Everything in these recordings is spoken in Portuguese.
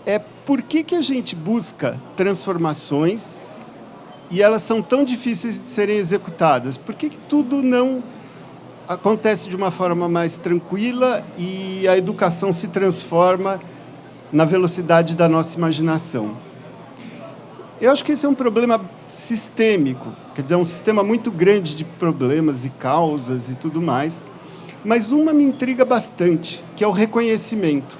é por que a gente busca transformações e elas são tão difíceis de serem executadas? Por que tudo não acontece de uma forma mais tranquila e a educação se transforma na velocidade da nossa imaginação? Eu acho que esse é um problema sistêmico, quer dizer, é um sistema muito grande de problemas e causas e tudo mais, mas uma me intriga bastante, que é o reconhecimento.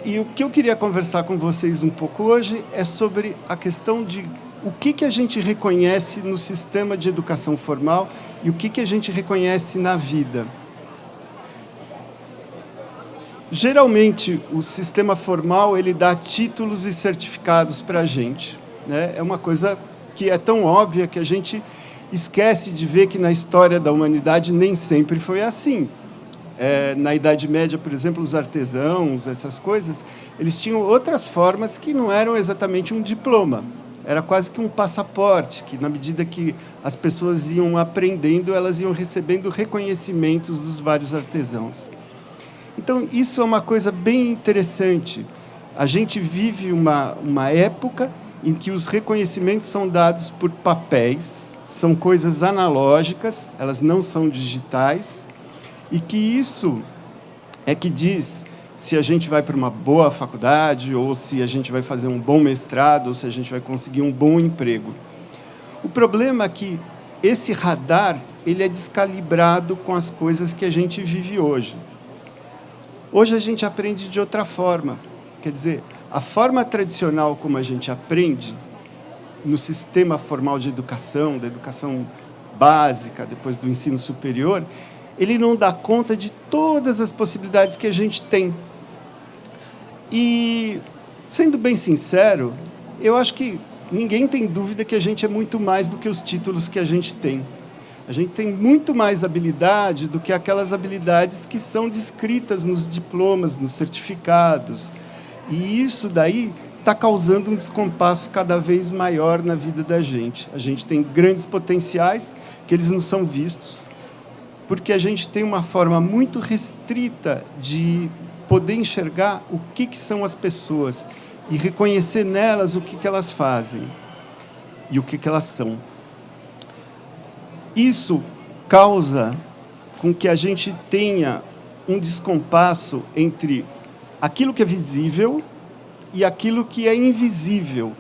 E o que eu queria conversar com vocês um pouco hoje é sobre a questão de o que a gente reconhece no sistema de educação formal e o que a gente reconhece na vida. Geralmente, o sistema formal ele dá títulos e certificados para a gente, né? É uma coisa que é tão óbvia que a gente esquece de ver que na história da humanidade nem sempre foi assim. Na Idade Média, por exemplo, os artesãos, essas coisas, eles tinham outras formas que não eram exatamente um diploma. Era quase que um passaporte, que, na medida que as pessoas iam aprendendo, elas iam recebendo reconhecimentos dos vários artesãos. Então, isso é uma coisa bem interessante. A gente vive uma época em que os reconhecimentos são dados por papéis, são coisas analógicas, elas não são digitais, e que isso é que diz se a gente vai para uma boa faculdade, ou se a gente vai fazer um bom mestrado, ou se a gente vai conseguir um bom emprego. O problema é que esse radar ele é descalibrado com as coisas que a gente vive hoje. Hoje a gente aprende de outra forma. Quer dizer, a forma tradicional como a gente aprende, no sistema formal de educação, da educação básica, depois do ensino superior, ele não dá conta de todas as possibilidades que a gente tem. E, sendo bem sincero, eu acho que ninguém tem dúvida que a gente é muito mais do que os títulos que a gente tem. A gente tem muito mais habilidade do que aquelas habilidades que são descritas nos diplomas, nos certificados. E isso daí está causando um descompasso cada vez maior na vida da gente. A gente tem grandes potenciais que eles não são vistos, porque a gente tem uma forma muito restrita de poder enxergar o que são as pessoas e reconhecer nelas o que elas fazem e o que elas são. Isso causa com que a gente tenha um descompasso entre aquilo que é visível e aquilo que é invisível,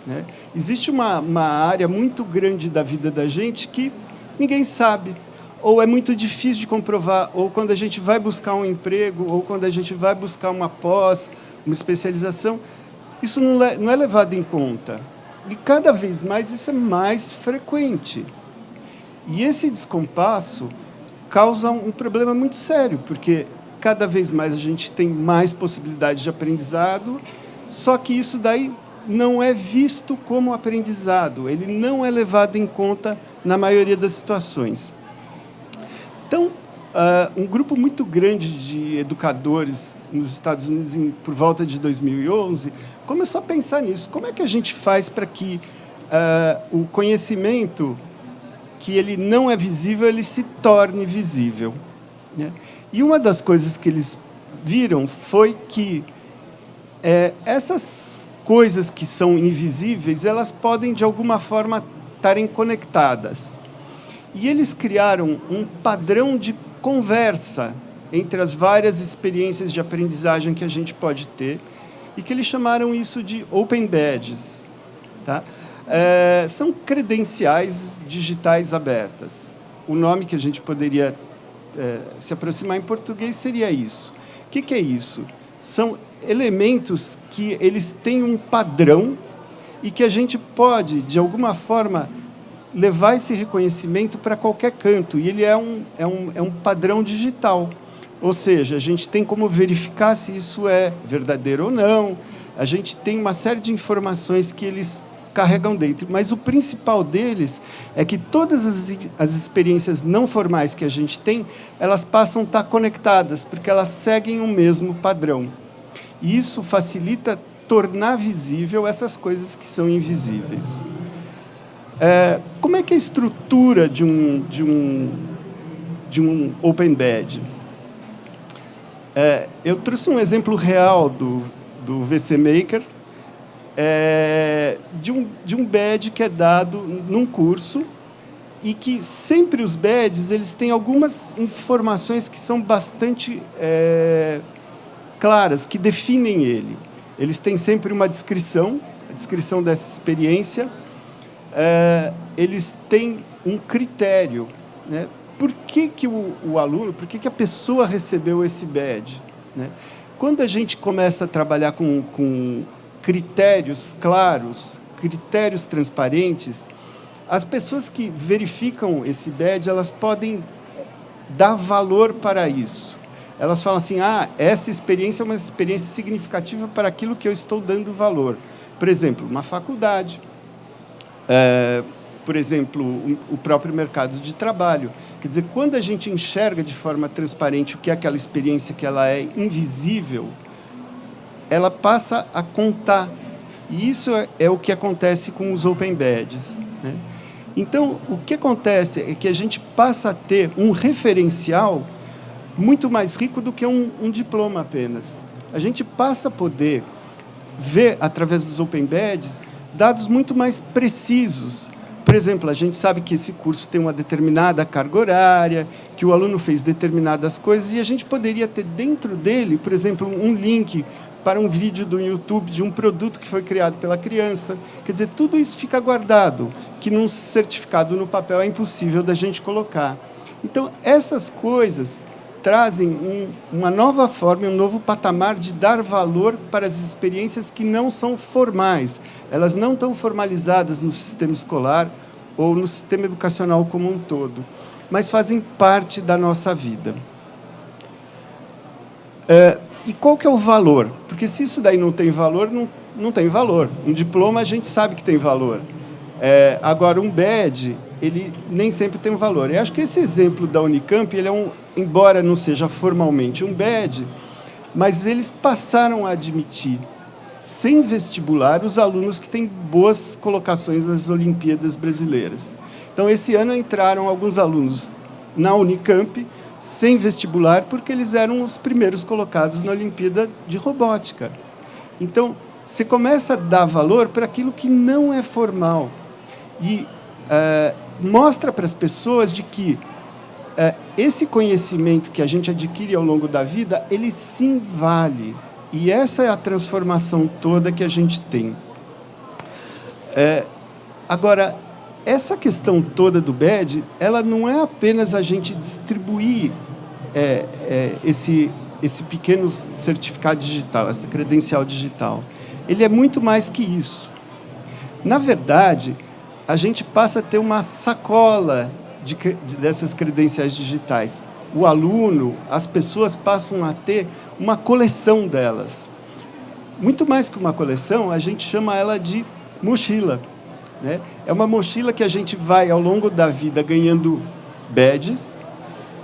né? Existe uma área muito grande da vida da gente que ninguém sabe, ou é muito difícil de comprovar, ou quando a gente vai buscar um emprego, ou quando a gente vai buscar uma pós, uma especialização, isso não é levado em conta. E cada vez mais isso é mais frequente. E esse descompasso causa um problema muito sério, porque cada vez mais a gente tem mais possibilidades de aprendizado, só que isso daí não é visto como aprendizado, ele não é levado em conta na maioria das situações. Então, um grupo muito grande de educadores nos Estados Unidos, por volta de 2011, começou a pensar nisso. Como é que a gente faz para que o conhecimento que ele não é visível, ele se torne visível, né? E uma das coisas que eles viram foi que essas coisas que são invisíveis, elas podem, de alguma forma, estarem conectadas. E eles criaram um padrão de conversa entre as várias experiências de aprendizagem que a gente pode ter, e que eles chamaram isso de Open Badges, tá? São credenciais digitais abertas. O nome que a gente poderia se aproximar em português seria isso. O que é isso? São elementos que eles têm um padrão e que a gente pode, de alguma forma, levar esse reconhecimento para qualquer canto. E ele é um padrão digital. Ou seja, a gente tem como verificar se isso é verdadeiro ou não. A gente tem uma série de informações que eles carregam dentro, mas o principal deles é que todas as experiências não formais que a gente tem, elas passam a estar conectadas, porque elas seguem o mesmo padrão. E isso facilita tornar visível essas coisas que são invisíveis. Como é que é a estrutura de um Open Badge? Eu trouxe um exemplo real do do VC Maker, de um badge que é dado num curso e que sempre os badges eles têm algumas informações que são bastante claras, que definem ele. Eles têm sempre uma descrição, a descrição dessa experiência. Eles têm um critério, né? Por que o aluno, por que a pessoa recebeu esse badge, né? Quando a gente começa a trabalhar com critérios claros, critérios transparentes, as pessoas que verificam esse badge, elas podem dar valor para isso. Elas falam assim, essa experiência é uma experiência significativa para aquilo que eu estou dando valor. Por exemplo, uma faculdade, por exemplo, o próprio mercado de trabalho. Quer dizer, quando a gente enxerga de forma transparente o que é aquela experiência que ela é invisível, ela passa a contar. E isso é o que acontece com os Open Badges, né? Então, o que acontece é que a gente passa a ter um referencial muito mais rico do que um diploma apenas. A gente passa a poder ver, através dos Open Badges, dados muito mais precisos. Por exemplo, a gente sabe que esse curso tem uma determinada carga horária, que o aluno fez determinadas coisas, e a gente poderia ter dentro dele, por exemplo, um link para um vídeo do YouTube de um produto que foi criado pela criança. Quer dizer, tudo isso fica guardado, que num certificado no papel é impossível da gente colocar. Então, essas coisas trazem uma nova forma, um novo patamar de dar valor para as experiências que não são formais. Elas não estão formalizadas no sistema escolar ou no sistema educacional como um todo, mas fazem parte da nossa vida. E qual que é o valor? Porque se isso daí não tem valor, não tem valor. Um diploma a gente sabe que tem valor. Agora, um badge, ele nem sempre tem um valor. Eu acho que esse exemplo da Unicamp, ele é embora não seja formalmente um badge, mas eles passaram a admitir, sem vestibular, os alunos que têm boas colocações nas Olimpíadas brasileiras. Então, esse ano entraram alguns alunos na Unicamp, sem vestibular, porque eles eram os primeiros colocados na Olimpíada de Robótica. Então, você começa a dar valor para aquilo que não é formal. E mostra para as pessoas de que esse conhecimento que a gente adquire ao longo da vida, ele sim vale. E essa é a transformação toda que a gente tem. Agora, essa questão toda do badge, ela não é apenas a gente distribuir esse pequeno certificado digital, essa credencial digital. Ele é muito mais que isso. Na verdade, a gente passa a ter uma sacola dessas credenciais digitais. O aluno, as pessoas passam a ter uma coleção delas. Muito mais que uma coleção, a gente chama ela de mochila, né? É uma mochila que a gente vai, ao longo da vida, ganhando badges,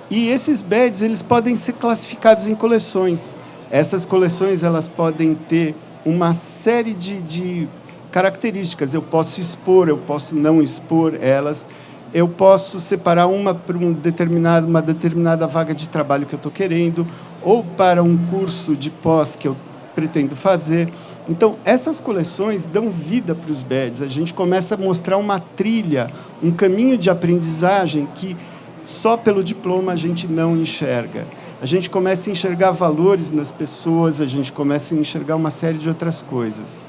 e esses badges eles podem ser classificados em coleções. Essas coleções elas podem ter uma série de características. Eu posso expor, eu posso não expor elas, eu posso separar uma para uma determinada vaga de trabalho que eu estou querendo, ou para um curso de pós que eu pretendo fazer. Então, essas coleções dão vida para os badges. A gente começa a mostrar uma trilha, um caminho de aprendizagem que só pelo diploma a gente não enxerga. A gente começa a enxergar valores nas pessoas, a gente começa a enxergar uma série de outras coisas.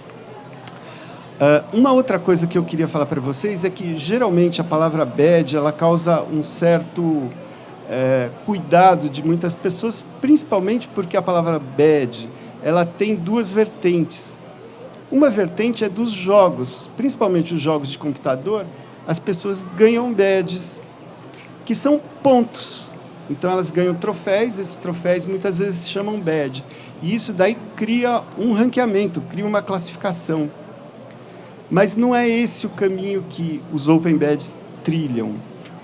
Uma outra coisa que eu queria falar para vocês é que, geralmente, a palavra badge ela causa um certo cuidado de muitas pessoas, principalmente porque a palavra badge ela tem duas vertentes. Uma vertente é dos jogos, principalmente os jogos de computador, as pessoas ganham badges, que são pontos. Então, elas ganham troféus, esses troféus muitas vezes se chamam badge. E isso daí cria um ranqueamento, cria uma classificação. Mas não é esse o caminho que os Open Badges trilham.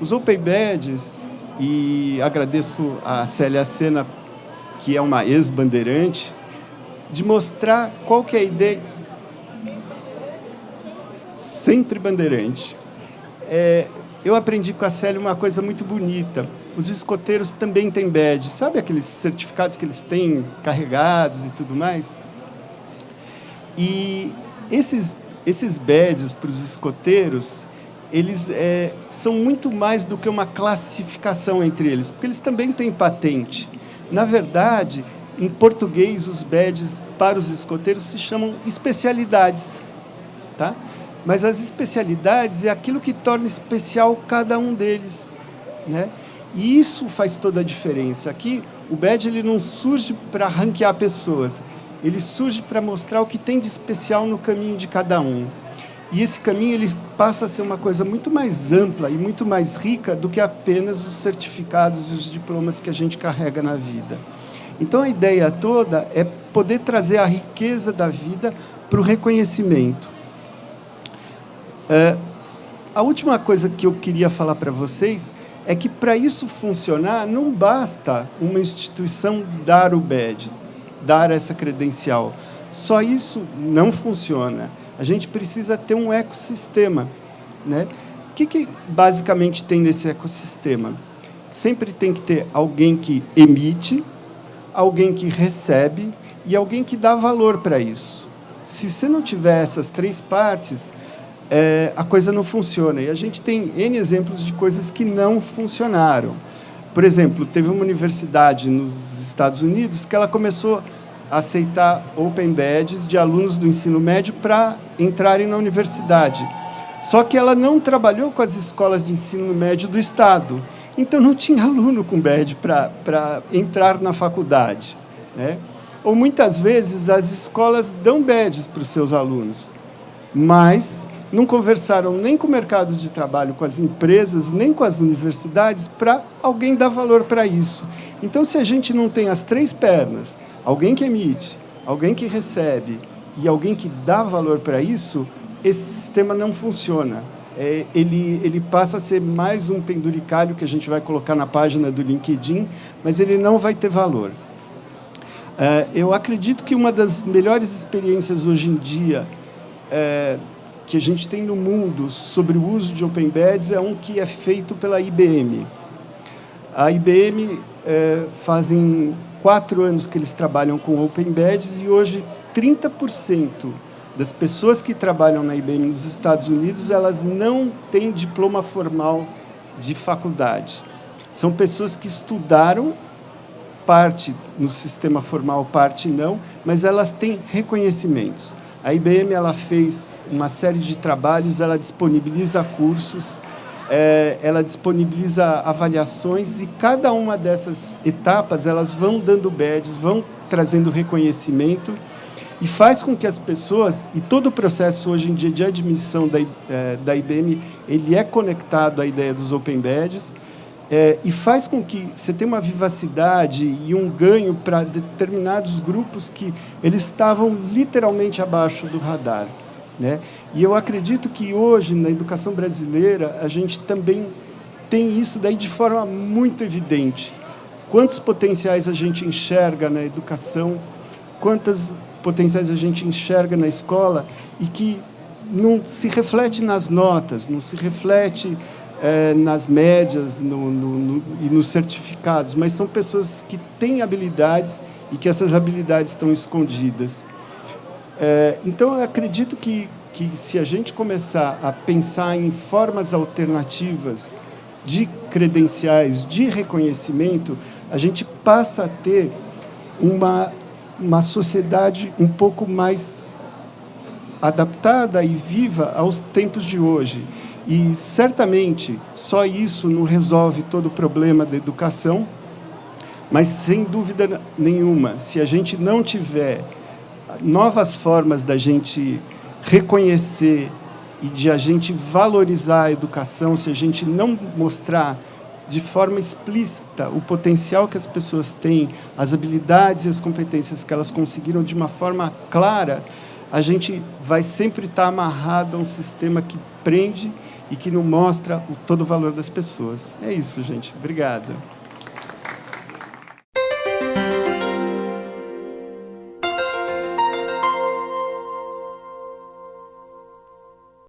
Os Open Badges, e agradeço a Célia Sena, que é uma ex-bandeirante, de mostrar qual que é a ideia. Sempre bandeirante. Eu aprendi com a Célia uma coisa muito bonita. Os escoteiros também têm badge. Sabe aqueles certificados que eles têm carregados e tudo mais? E esses badges para os escoteiros, eles são muito mais do que uma classificação entre eles, porque eles também têm patente. Na verdade, em português, os badges para os escoteiros se chamam especialidades, tá? Mas as especialidades é aquilo que torna especial cada um deles, né? E isso faz toda a diferença. Aqui, o badge ele não surge para ranquear pessoas, ele surge para mostrar o que tem de especial no caminho de cada um. E esse caminho ele passa a ser uma coisa muito mais ampla e muito mais rica do que apenas os certificados e os diplomas que a gente carrega na vida. Então, a ideia toda é poder trazer a riqueza da vida para o reconhecimento. A última coisa que eu queria falar para vocês é que, para isso funcionar, não basta uma instituição dar o badge, dar essa credencial. Só isso não funciona. A gente precisa ter um ecossistema, né? O que basicamente tem nesse ecossistema? Sempre tem que ter alguém que emite, alguém que recebe e alguém que dá valor para isso. Se você não tiver essas três partes, a coisa não funciona. E a gente tem N exemplos de coisas que não funcionaram. Por exemplo, teve uma universidade nos Estados Unidos que ela começou a aceitar open badges de alunos do ensino médio para entrarem na universidade. Só que ela não trabalhou com as escolas de ensino médio do Estado. Então, não tinha aluno com badge para entrar na faculdade, né? Ou, muitas vezes, as escolas dão badges para os seus alunos, mas não conversaram nem com o mercado de trabalho, com as empresas, nem com as universidades, para alguém dar valor para isso. Então, se a gente não tem as três pernas, alguém que emite, alguém que recebe e alguém que dá valor para isso, esse sistema não funciona. Ele passa a ser mais um penduricalho que a gente vai colocar na página do LinkedIn, mas ele não vai ter valor. Eu acredito que uma das melhores experiências hoje em dia que a gente tem no mundo sobre o uso de Open Badges é um que é feito pela IBM. A IBM fazem 4 anos que eles trabalham com Open Badges e hoje 30% das pessoas que trabalham na IBM nos Estados Unidos, elas não têm diploma formal de faculdade. São pessoas que estudaram, parte no sistema formal, parte não, mas elas têm reconhecimentos. A IBM ela fez uma série de trabalhos, ela disponibiliza cursos, ela disponibiliza avaliações e cada uma dessas etapas elas vão dando badges, vão trazendo reconhecimento e faz com que as pessoas, e todo o processo hoje em dia de admissão da IBM, ele é conectado à ideia dos Open Badges, e faz com que você tenha uma vivacidade e um ganho para determinados grupos que eles estavam literalmente abaixo do radar, né? E eu acredito que hoje, na educação brasileira, a gente também tem isso daí de forma muito evidente. Quantos potenciais a gente enxerga na educação, quantas potenciais a gente enxerga na escola e que não se reflete nas notas, não se reflete nas médias e nos certificados, mas são pessoas que têm habilidades e que essas habilidades estão escondidas. Então, eu acredito que se a gente começar a pensar em formas alternativas de credenciais, de reconhecimento, a gente passa a ter uma sociedade um pouco mais adaptada e viva aos tempos de hoje. E, certamente, só isso não resolve todo o problema da educação, mas, sem dúvida nenhuma, se a gente não tiver novas formas da gente reconhecer e de a gente valorizar a educação, se a gente não mostrar de forma explícita o potencial que as pessoas têm, as habilidades e as competências que elas conseguiram de uma forma clara, a gente vai sempre estar amarrado a um sistema que prende e que não mostra todo o valor das pessoas. É isso, gente. Obrigado.